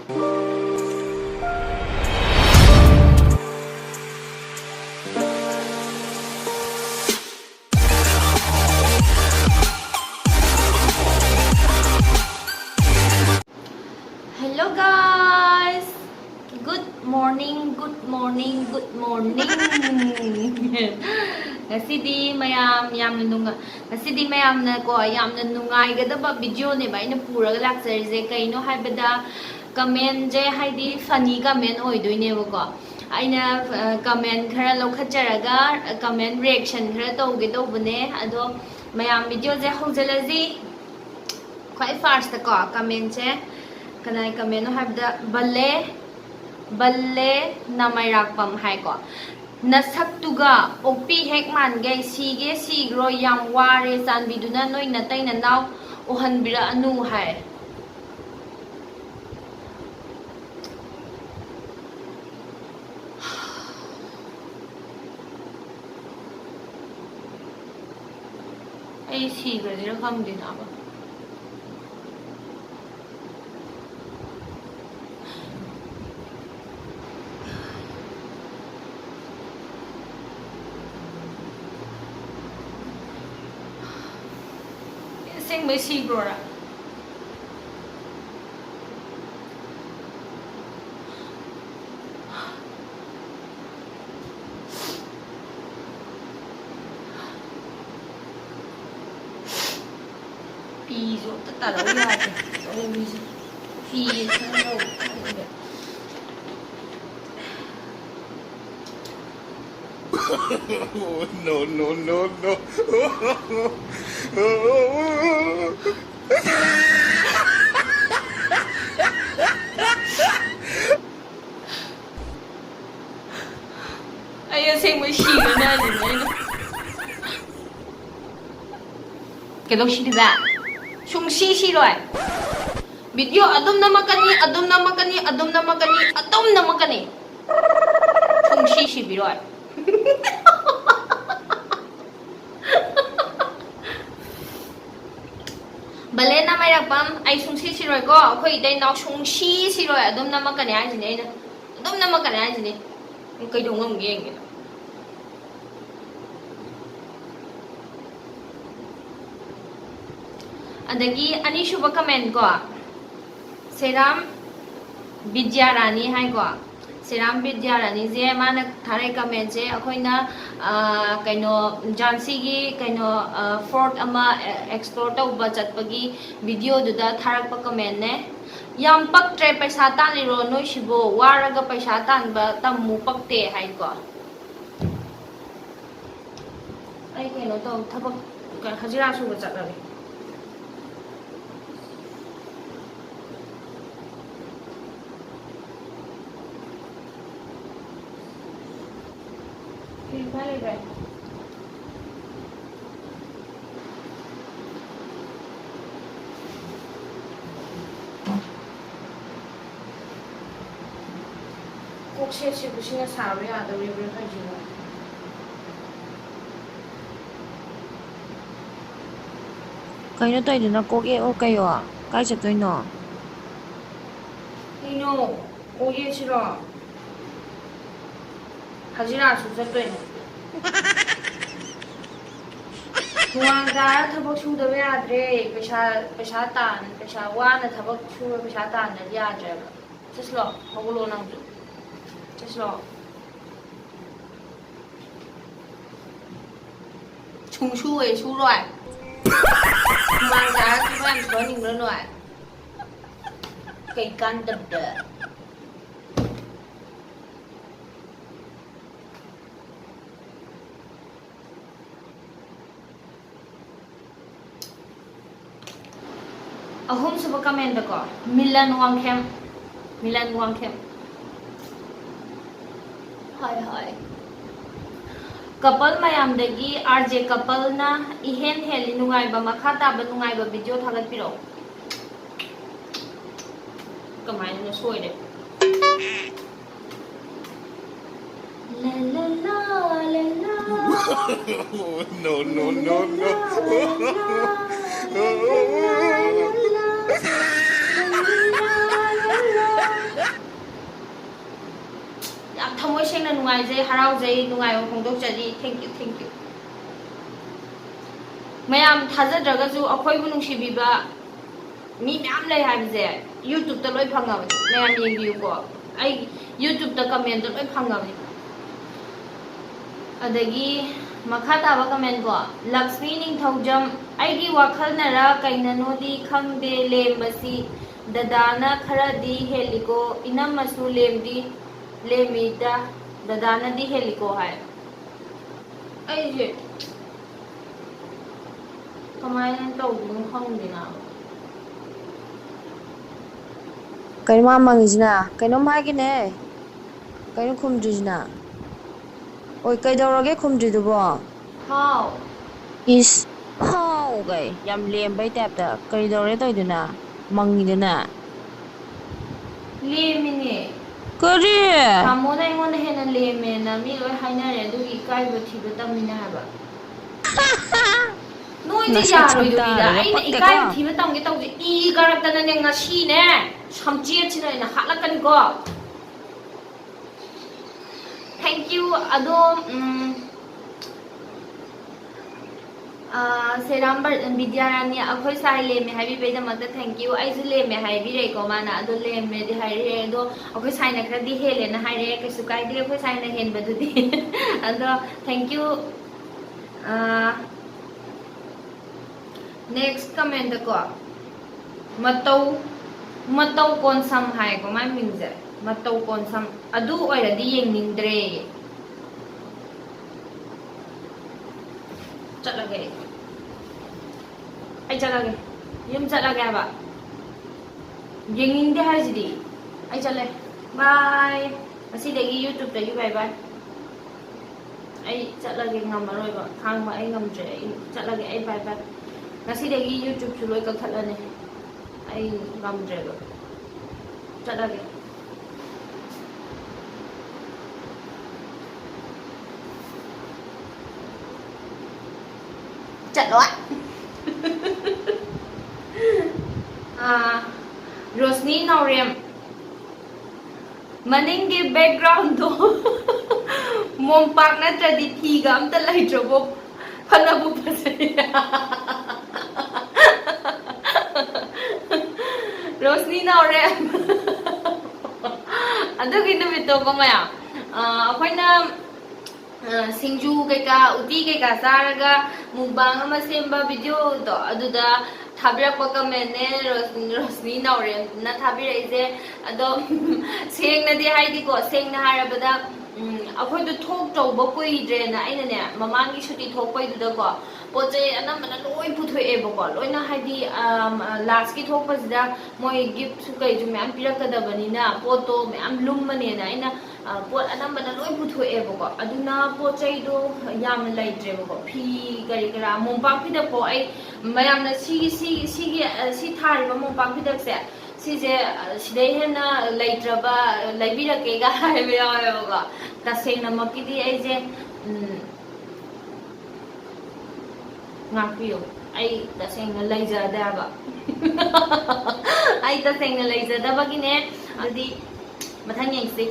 Hello guys, good morning. Ngasidi mayam yamna nunga ngasidi mayamna ko yamna nungaigadaba video ne ba ina puraga laksarise kaino haibada comment je haidi funny comment oidoine ko aina comment khara lokhatjaraga comment reaction khara tawge tawbane ado mayam video je hojalaji khwai first ko comment je kanai comment no habda balle namairakpam hai ko nasaktuga opi hekman gai sige sigro yam ware sanbiduna noi natai nanaw ohanbira anu hai ai sigra dira kamdina ba Sing may sigura. Piso, tatalaw natin. Piso, no. No. Ayan sa'yo may shiga na din. Kailang shi diba? Sung shi rồi. Video adom na makani. Sung shi rồi. Bale na may rakpam ay sung si roy ko. Ako itay na sung si roy. Adom na makani ay sinay na. Adom na makani ay sinay. Yung kayo nga mga Adagi ani shuba comment ko. Seram Vidyarani hai ko. Seram Vidyarani je mana thare comment je akoina kaino Jansi gi kaino fort ama explore tauba chatpagi video duda tharak pa comment ne yam paktre paisa tan liro noi shibo waraga paisa tan ba tammu pakte hai ko. Ai kaino to thabak hajira shuba chatlare Vale, right. Kok si busina sabi ada river kajina. Kayo to ito na koke o kayo Kaya sa to ino. Ino, oye sila. Hajira su sa to ino. Huwagda tabak suda yadre pesha tan pesha wana tabak suda pesha tan na yadre sislo hagulo nang tu sislo chung shu ai shu rồi huwagda kiban so ning rồi cây can đập đập ahum sa comment ko Milan Wangkhem hi couple mayam dagi RJ couple na ihen heli nungai ba makata ba nungai ba video thagat piro kamay na soy de la la la la No. ꯅꯨꯡꯉꯥꯏꯖꯩ ꯍꯔꯥꯎꯖꯩ ꯅꯨꯡꯉꯥꯏꯕ ꯐꯣꯡꯗꯣꯛꯆꯔꯤ thank you ꯃꯌꯥꯝ ꯊꯥꯖꯗ꯭ꯔꯒꯁꯨ ꯑꯩꯈꯣꯏꯕꯨ ꯅꯨꯡꯁꯤꯕꯤꯕ ꯃꯤ ꯃꯌꯥꯝ ꯂꯩ ꯍꯥꯏꯕꯁꯦ ꯌꯨꯇ꯭ꯌꯨꯕꯇ ꯂꯣꯏ ꯐꯪꯉꯕꯅꯤ ꯃꯌꯥꯝ ꯌꯦꯡꯕꯤꯌꯨꯀꯣ ꯑꯩ ꯌꯨꯇ꯭ꯌꯨꯕꯇ ꯀꯃꯦꯟꯇ ꯂꯣꯏ ꯐꯪꯉꯕꯅꯤ ꯑꯗꯒꯤ ꯃꯈꯥ ꯇꯥꯕ ꯀꯃꯦꯟ ꯀꯣ ꯂꯛꯁꯃꯤ ꯅꯤꯡꯊꯧꯖꯝ ꯑꯩꯒꯤ ꯋꯥꯈꯜꯅꯔ ꯀꯩꯅꯅꯣꯗꯤ ꯈꯪꯗꯦ ꯂꯦꯝꯕꯁꯤ ꯗꯗꯥꯅ ꯈꯔꯗꯤ ꯍꯦꯜꯂꯤꯀꯣ ꯏꯅꯝꯃꯁꯨ ꯂꯦꯝꯃꯤꯗ ꯗꯗꯥꯅꯗꯤ ꯍꯦꯜꯂꯤꯀꯣ ꯍꯥꯏ ꯑꯩꯁꯦ ꯀꯃꯥꯏꯅ ꯇꯧꯗꯣꯏꯅꯣ ꯈꯪꯗꯦꯅ ꯀꯩꯅꯣ ꯃꯥ ꯃꯪꯉꯤꯁꯤꯅ ꯀꯩꯅꯣꯝ ꯍꯥꯏꯒꯦꯅꯦ ꯀꯩꯅꯣ ꯈꯨꯝꯗ꯭ꯔꯤꯁꯤꯅ ꯍꯣꯏ ꯀꯩꯗꯧꯔꯒꯦ ꯈꯨꯝꯗ꯭ꯔꯤꯗꯨꯕꯣ ꯍꯥꯎ ꯏꯁ ꯍꯥꯎ ꯀꯩ ꯌꯥꯝ ꯂꯦꯝꯕꯩ ꯇꯥꯏꯞꯇ ꯀꯩꯗꯧꯔꯦ ꯇꯧꯏꯗꯨꯅ ꯃꯪꯉꯤꯗꯨꯅ ꯂꯦꯝꯃꯤꯅꯦ ꯀꯔꯤ ꯇꯥꯃꯣꯅ ꯑꯩꯉꯣꯟꯗ ꯍꯦꯟꯅ ꯂꯦꯝꯃꯦꯅ ꯃꯤ ꯂꯣꯏ ꯍꯥꯏꯅꯔꯦ ꯑꯗꯨꯒꯤ ꯏꯀꯥꯏꯕ ꯊꯤꯕ ꯇꯝꯃꯤꯅꯦ ꯍꯥꯏꯕ ꯅꯣꯏꯁꯦ ꯅꯁꯛ ꯌꯥꯔꯣꯏꯗꯧꯔꯤꯗ ꯁꯛꯇꯥꯗꯨꯒ ꯑꯩꯅ ꯄꯛꯇꯦꯀꯣ ꯏꯀꯥꯏꯕ ꯊꯤꯕ ꯇꯝꯒꯦ ꯇꯧꯁꯦ ꯏ ꯀꯥꯔꯛꯇꯅꯅꯦ ꯉꯁꯤꯅꯦ ꯁꯝꯆꯦꯠꯁꯤꯅ ꯑꯩꯅ ꯍꯥꯠꯂꯛꯀꯅꯤꯀꯣ ꯊꯦꯡꯛ ꯌꯨ ꯑꯗꯣ ꯁꯦꯔꯥꯝ ꯕꯤꯗ꯭ꯌꯥꯔꯥꯅꯤ ꯑꯩꯈꯣꯏ ꯁꯥꯏ ꯂꯦꯝꯃꯦ ꯍꯥꯏꯕꯤꯕꯩꯗꯃꯛꯇ ꯊꯦꯡꯛ ꯌꯨ ꯑꯩꯁꯨ ꯂꯦꯝꯃꯦ ꯍꯥꯏꯕꯤꯔꯛꯏꯀꯣ ꯃꯥꯅ ꯑꯗꯣ ꯂꯦꯝꯃꯦꯗꯤ ꯍꯥꯏꯔꯛꯑꯦ ꯑꯗꯣ ꯑꯩꯈꯣꯏ ꯁꯥꯏꯅ ꯈꯔꯗꯤ ꯍꯦꯜꯂꯦꯅ ꯍꯥꯏꯔꯛꯑꯦ ꯀꯩꯁꯨ ꯀꯥꯏꯗꯦ ꯑꯩꯈꯣই ꯁꯥꯏꯅ ꯍꯦꯟꯕꯗꯨꯗꯤ ꯑꯗꯣ ꯊꯦꯡꯛ ꯌꯨ ꯅꯦꯛꯁ ꯀꯃꯦꯟꯗꯀꯣ ꯃꯇꯧ ꯀꯣꯟꯁꯝ ꯍꯥꯏꯀꯣ ꯃꯥꯏ ꯃꯤꯡꯁꯦ ꯃꯇꯧ ꯀꯣꯟꯁꯝ ꯑꯗꯨ ꯑꯣꯏꯔꯗꯤ ꯌꯦꯡꯅꯤꯡꯗ꯭ꯔꯦ ꯆꯠꯂꯒꯦ ꯑꯩ ꯆꯠꯂꯒꯦ ꯌꯨꯝ ꯆꯠꯂꯒꯦ ꯍꯥꯏꯕ ꯌꯦꯡꯅꯤꯡꯗꯦ ꯍꯥꯏꯁꯤꯗꯤ ꯑꯩ ꯆꯠꯂꯦ ꯕꯥꯏ ꯉꯁꯤꯗꯒꯤ ꯌꯨꯇ꯭ꯌꯨꯕꯇꯒꯤ ꯕꯥꯏ ꯕꯥꯏ ꯑꯩ ꯆꯠꯂꯒꯦ ꯉꯝꯃꯔꯣꯏꯕ ꯈꯥꯡꯕ ꯑꯩ ꯉꯝꯗ꯭ꯔꯦ ꯑꯩ ꯆꯠꯂꯒꯦ ꯑꯩ ꯕꯥꯏ ꯕꯥꯏ ꯉꯁꯤꯗꯒꯤ ꯌꯨꯇ꯭ꯌꯨꯕꯁꯨ ꯂꯣꯏ ꯀꯛꯊꯠꯂꯅꯤ ꯑꯩ ꯉꯝꯗ꯭ꯔꯦꯕ ꯆꯠꯂꯒꯦ ꯆꯠꯂꯣꯏ ꯔꯣꯁꯅꯤ ꯅꯥꯎꯔꯦꯝ ꯃꯅꯤꯡꯒꯤ ꯕꯦꯛꯒ꯭ꯔꯥꯎꯟꯗꯣ ꯃꯣꯝꯄꯥꯛ ꯅꯠꯇ꯭ꯔꯗꯤ ꯐꯤꯒ ꯑꯝꯇ ꯂꯩꯇ꯭ꯔꯕꯣ ꯐꯅꯕꯨ ꯐꯖꯩ ꯔꯣꯁꯅꯤ ꯅꯥꯎꯔꯦꯝ ꯑꯗꯨꯒꯤ ꯅꯨꯃꯤꯠꯇꯣꯀꯣ ꯃꯌꯥꯝ ꯑꯩꯈꯣꯏꯅ ꯁꯤꯡꯖꯨ ꯀꯩꯀꯥ ꯎꯇꯤ ꯀꯩꯀꯥ ꯆꯥꯔꯒ ꯃꯨꯛꯕꯥꯡ ꯑꯃ ꯁꯦꯝꯕ ꯚꯤꯗꯤꯑꯣꯗꯣ ꯑꯗꯨꯗ ꯊꯥꯕꯤꯔꯛꯄ ꯀꯃꯦꯟꯅꯦ ꯔꯣꯁꯅꯤ ꯅꯥꯎꯔꯦꯝꯅ ꯊꯥꯕꯤꯔꯛꯏꯁꯦ ꯑꯗꯣ ꯁꯦꯡꯅꯗꯤ ꯍꯥꯏꯗꯤꯀꯣ ꯁꯦꯡꯅ ꯍꯥꯏꯔꯕꯗ ꯑꯩꯈꯣꯏꯗꯣ ꯊꯣꯛꯇꯧꯕ ꯀꯨꯏꯗ꯭ꯔꯦꯅ ꯑꯩꯅꯅꯦ ꯃꯃꯥꯡꯒꯤ ꯁꯨꯇꯤ ꯊꯣꯛꯄꯩꯗꯨꯗꯀꯣ ꯄꯣꯠ ꯆꯩ ꯑꯅꯝꯕꯅ ꯂꯣꯏ ꯄꯨꯊꯣꯛꯑꯦꯕꯀꯣ ꯂꯣꯏꯅ ꯍꯥꯏꯗꯤ ꯂꯥꯁꯀꯤ ꯊꯣꯛꯄꯁꯤꯗ ꯃꯣꯏ ꯒꯤꯐꯁꯨ ꯀꯩꯁꯨ ꯃꯌꯥꯝ ꯄꯤꯔꯛꯀꯗꯕꯅꯤ나 ꯄꯣꯠꯇꯣ ꯃꯌꯥꯝ ꯂꯨꯝꯕꯅꯦꯅ ꯑꯩꯅ ꯄꯣꯠ ꯑꯅꯝꯕꯅ ꯂꯣꯏ ꯄꯨꯊꯣꯛꯑꯦꯕꯀꯣ ꯑꯗꯨꯅ ꯄꯣꯠ ꯆꯩꯗꯣ ꯌꯥꯝꯅ ꯂꯩꯇ꯭ꯔꯦꯕꯀꯣ ꯐꯤ ꯀꯔꯤ ꯀꯔꯥ ꯃꯣꯝꯄꯥꯛ ꯐꯤꯗꯛꯄꯣ ꯑꯩ ꯃꯌꯥꯝꯅ ꯁꯤ ꯊꯥꯔꯤꯕ ꯃꯣꯝꯄꯥꯛ ꯐꯤꯗꯛꯁꯦ ꯁꯤꯁꯦ ꯁꯤꯗꯩ ꯍꯦꯟꯅ ꯂꯩꯇ꯭ꯔꯕ ꯂꯩꯕꯤꯔꯛꯀꯦꯒ ꯍꯥꯏꯕ ꯌꯥꯎꯋꯦꯕꯀꯣ ꯇꯁꯦꯡꯅꯃꯛꯀꯤꯗꯤ ꯑꯩꯁꯦ ꯉꯥꯛꯄꯤꯌꯨ ꯑꯩ ꯇꯁꯦꯡꯅ ꯂꯩꯖꯗꯦ ꯍꯥꯏꯕ ꯑꯩ ꯇꯁꯦꯡꯅ ꯂꯩꯖꯗꯕꯒꯤꯅꯦ ꯑꯗꯨꯗꯤ ꯃꯊꯪ ꯌꯦꯡꯁꯤ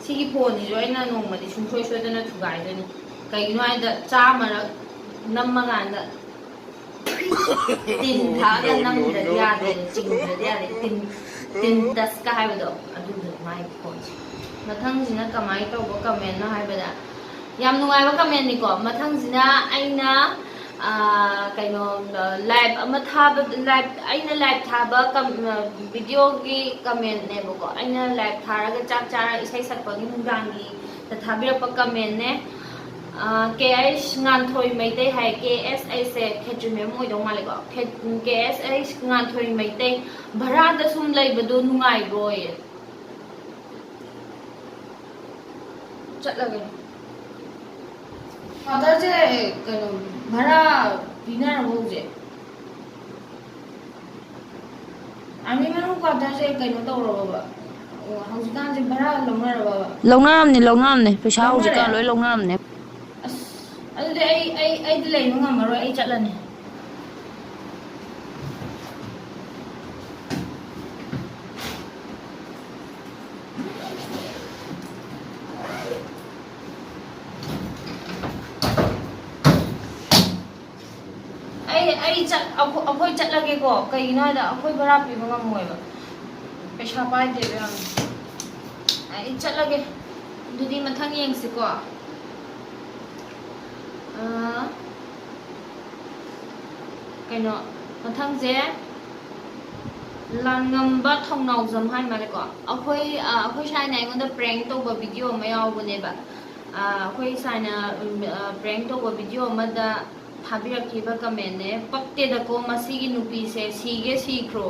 ꯁꯤꯒꯤ ꯐꯣꯟꯁꯤꯁꯨ ꯑꯩꯅ ꯅꯣꯡꯃꯗꯤ ꯁꯨꯡꯁꯣꯏ ꯁꯣꯏꯗꯅ ꯊꯨꯒꯥꯏꯗꯣꯏꯅꯤ ꯀꯩꯒꯤꯅꯣ ꯍꯥꯏꯕꯗ ꯆꯥꯝꯃꯔꯛ ꯅꯝꯃꯀꯥꯟꯗ ꯇꯤꯟ ꯊꯥꯛꯑꯒ ꯅꯝꯗ꯭ꯔꯗꯤ ꯌꯥꯗꯦ ꯆꯤꯡꯗ꯭ꯔꯗꯤ ꯌꯥꯗꯦ ꯇꯤꯟ ꯗꯁꯀ ꯍꯥꯏꯕꯗꯣ ꯑꯗꯨꯗꯣ ꯃꯥꯒꯤ ꯐꯣꯟꯁꯦ ꯃꯊꯪꯁꯤꯅ ꯀꯃꯥꯏꯅ ꯇꯧꯕ ꯀꯃꯦꯟꯅꯣ ꯍꯥꯏꯕꯗ ꯌꯥꯝ ꯅꯨꯡꯉꯥꯏꯕ ꯀꯃꯦꯟꯅꯤꯀꯣ ꯃꯊꯪꯁꯤꯅ ꯑꯩꯅ ꯀꯩꯅꯣ ꯂꯥꯏꯚ ꯑꯃ ꯊꯥꯕ ꯑꯩꯅ ꯂꯥꯏꯚ ꯊꯥꯕ ꯚꯤꯗꯤꯑꯣꯒꯤ ꯀꯃꯦꯟꯅꯦꯕꯀꯣ ꯑꯩꯅ ꯂꯥꯏꯚ ꯊꯥꯔꯒ ꯆꯥꯛ ꯆꯥꯔꯒ ꯏꯁꯩ ꯁꯛꯄꯒꯤ ꯅꯨꯡꯗꯥꯡꯒꯤ ꯊꯥꯕꯤꯔꯛꯄ ꯀꯃꯦꯟꯅꯦ ꯀꯦ ꯑꯩꯁ ꯉꯥꯟꯊꯣꯏ ꯃꯩꯇꯩ ꯍꯥꯏ ꯀꯦ ꯑꯦꯁ ꯑꯩꯁꯦ ꯈꯦꯇ꯭ꯔꯤꯃꯦꯝ ꯑꯣꯏꯗꯧ ꯃꯥꯜꯂꯦꯀꯣ ꯀꯦ ꯑꯦꯁ ꯑꯩꯁ ꯉꯥꯟꯊꯣꯏ ꯃꯩꯇꯩ ꯚꯔꯥꯗ ꯁꯨꯝ ꯂꯩꯕꯗꯣ ꯅꯨꯡꯉꯥꯏꯕ꯭ꯔꯣꯌꯦ ꯆꯠꯂꯒꯦ ꯐꯥꯗꯔꯁꯦ ꯀꯩꯅꯣ ꯚꯔꯥ ꯄꯤꯅꯔꯕ ꯍꯧꯖꯤꯛ ꯑꯥꯔꯃꯤ ꯃꯅꯨꯡ ꯀ꯭ꯋꯥꯇꯔꯁꯦ ꯀꯩꯅꯣ ꯇꯧꯔꯕꯕ ꯍꯧꯖꯤꯛꯀꯥꯟꯁꯦ ꯚꯔꯥ ꯂꯧꯅꯔꯕꯕ ꯂꯧꯅꯔꯝꯅꯦ ꯄꯩꯁꯥ ꯂꯧꯅꯔꯦ ꯍꯧꯖꯤꯛꯀꯥꯟ ꯂꯣꯏ ꯂꯧꯅꯔꯝꯅꯦ ꯑꯁ ꯑꯗꯨꯗꯤ ꯑꯩꯗꯤ ꯂꯩꯕ ꯉꯝꯃꯔꯣꯏ ꯑꯩ ꯆꯠꯂꯅꯤ ꯑꯩꯈꯣꯏ ꯆꯠꯂꯒꯦꯀꯣ ꯀꯩꯒꯤꯅꯣ ꯍꯥꯏꯗ ꯑꯩꯈꯣꯏ ꯚꯔꯥ ꯄꯤꯕ ꯉꯝꯃꯣꯏꯕ ꯄꯩꯁꯥ ꯄꯥꯏꯗꯦꯕ ꯌꯥꯝ ꯑꯩ ꯆꯠꯂꯒꯦ ꯑꯗꯨꯗꯤ ꯃꯊꯪ ꯌꯦꯡꯁꯤꯀꯣ ꯀꯩꯅꯣ ꯃꯊꯪꯁꯦ ꯂꯥꯟꯉꯝꯕ ꯊꯧꯅꯥꯎꯖꯝ ꯍꯥꯏ ꯃꯥꯜꯂꯦꯀꯣ ꯑꯩꯈꯣꯏ ꯁꯥꯏꯅ ꯑꯩꯉꯣꯟꯗ ꯄ꯭ꯔꯦꯡ ꯇꯧꯕ ꯚꯤꯗꯤꯑꯣ ꯑꯃ ꯌꯥꯎꯕꯅꯦꯕ ꯑꯩꯈꯣꯏ ꯁꯥꯏꯅ ꯄ꯭ꯔꯦꯡ ꯇꯧꯕ ꯚꯤꯗꯤꯑꯣ ꯑꯃꯗ ꯊꯥꯕꯤꯔꯛꯈꯤꯕ ꯀꯃꯦꯟꯅꯦ ꯄꯛꯇꯦꯗꯀꯣ ꯃꯁꯤꯒꯤ ꯅꯨꯄꯤꯁꯦ ꯁꯤꯒꯦ ꯁꯤꯈ꯭ꯔꯣ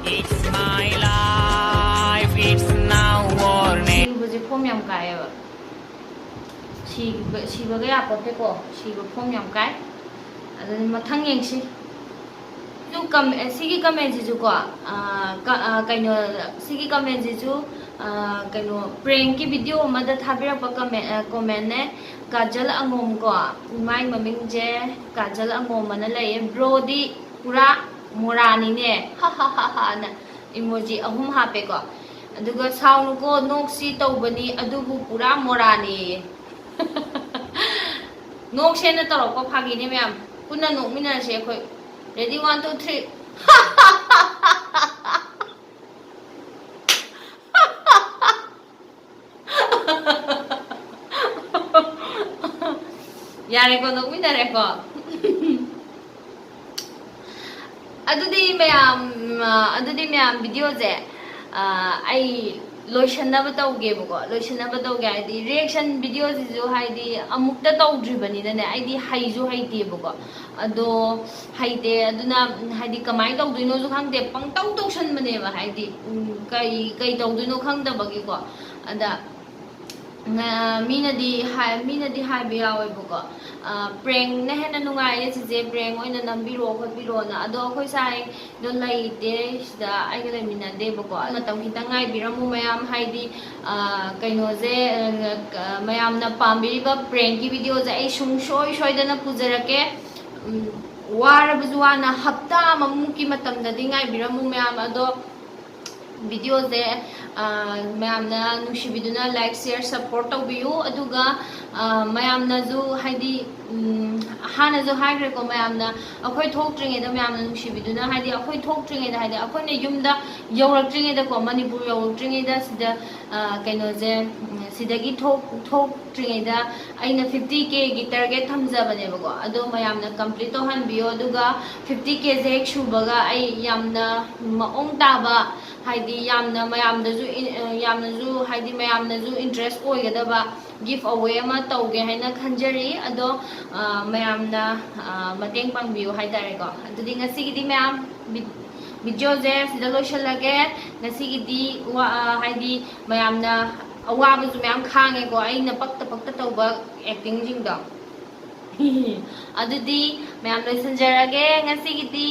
It's my life, it's now or never. 시구부지 폼 ꯌꯥꯝ ꯀꯥꯏꯌꯦꯕ 시ꯕꯒ ꯌꯥꯄꯣꯠꯇꯦꯀꯣ 시ꯕ ꯐꯣꯝ ꯌꯥꯝ ꯀꯥꯏ ꯑꯗꯨꯗꯤ ꯃꯊꯪ ꯌꯦꯡꯁꯤ 시기 कमेंट지주ꯀꯣ ꯀꯩꯅꯣ 시기 कमेंट지주 ꯀꯩꯅꯣ ꯄ꯭ꯔꯦꯡꯀꯤ ꯚꯤꯗꯤꯑꯣ ꯑꯃꯗ ꯊꯥꯕꯤꯔꯛꯄ ꯀꯣꯃꯦꯟꯅꯦ ꯀꯥꯖꯜ ꯑꯉꯣꯝꯀꯣ ꯃꯥꯏ ꯃꯃꯤꯡꯁꯦ ꯀꯥꯖꯜ ꯑꯉꯣꯝ ꯑꯅ ꯂꯩꯌꯦ ꯕ꯭ꯔꯣꯗꯤ ꯄꯨꯔꯥ ꯃꯣꯔꯥꯅꯤꯅꯦ ꯍꯥꯍꯥꯍꯥꯅ ꯏꯃꯣꯖꯤ 3 ꯍꯥꯞꯄꯦꯀꯣ ꯑꯗꯨꯒ ꯁꯥꯎꯅꯨꯀꯣ ꯅꯣꯛꯁꯤ ꯇꯧꯕꯅꯤ ꯑꯗꯨꯕꯨ ꯄꯨꯔꯥ ꯃꯣꯔꯥꯅꯤ ꯅꯣꯛꯁꯦꯅ ꯇꯧꯔꯛꯄ ꯐꯥꯒꯤꯅꯦ ꯃꯌꯥꯝ ꯄꯨꯟꯅ ꯅꯣꯛꯃꯤꯟꯅꯔꯁꯦ ꯑꯩꯈꯣꯏ रेडी 1 2 3 यारेको नोकमिनारेको अदुदी मैम वीडियो जे आई लोइसनब तौगेबको लोइसनब तौगे हाइदि रिएक्शन वीडियो जिजु हाइदि अमुक्ता तौद्रिबनिने आइदि हाइजु हाइतेबको अदो हाइते अदुना हाइदि कमाइ तौदुइनो जु खंगदे पंगतौ तौसनबनेबा हाइदि कई तौदुइनो खंगदबगीको अदा मीनदी हाइबे यावेबको प्रेंग ने हेना नुंगाइए चिजे प्रेंग ओइना नंबिरो खबिरो ना अदो अखोइ साइ दो लैते सिदा आइगा लेमिनादेबको मतम खितंग गाइबिरमु मयाम हाइदि कइनोजे मयाम ना पाम्बिरिबा प्रेंग की वीडियो जे आई सुंगसोय सोयदना पुजरके वारबजुवाना हप्ता ममुकी मतम ददि गाइबिरमु मयाम अदो वीडियो जे मैमना नुशिबिदुना लाइक शेयर सपोर्ट तौबियु अदुगा मैमना जु हाइदि हाना जु हाइग्रेको मैमना अखोइ थोक्ट्रिङेदा मैमना नुशिबिदुना हाइदि अखोइ थोक्ट्रिङेदा हाइदि अखोइने युमदा यौरक्ट्रिङेदा को मणिपुर यौरक्ट्रिङेदा सिदा कइनोजे सिदगी थोक्ट्रिङेदा अइना 50k गी टारगेट थमजबनेबको अदो मैमना कंप्लीट तौहनबियो अदुगा 50k जे हेक सुबगा अइ यामना मओंग ताबा हाइदि यामना मयामनजु हाइदि मयामनजु इंटरेस्ट ओइगदबा गिफ्ट अवे अमा तौगे हाइना खंजरी अदो मयामना मतेंग पांगबियो हाइतारेको अदुदि ngasiगidi मयाम वीडियो जे सिदा लोइसलगे ngasiगidi हाइदि मयामना अवाबजु मयाम खांगेको अइना पक्ता तौबा एक्टिंग जिंगदो अदुदि मयाम लोइसनजरगे ngasiगidi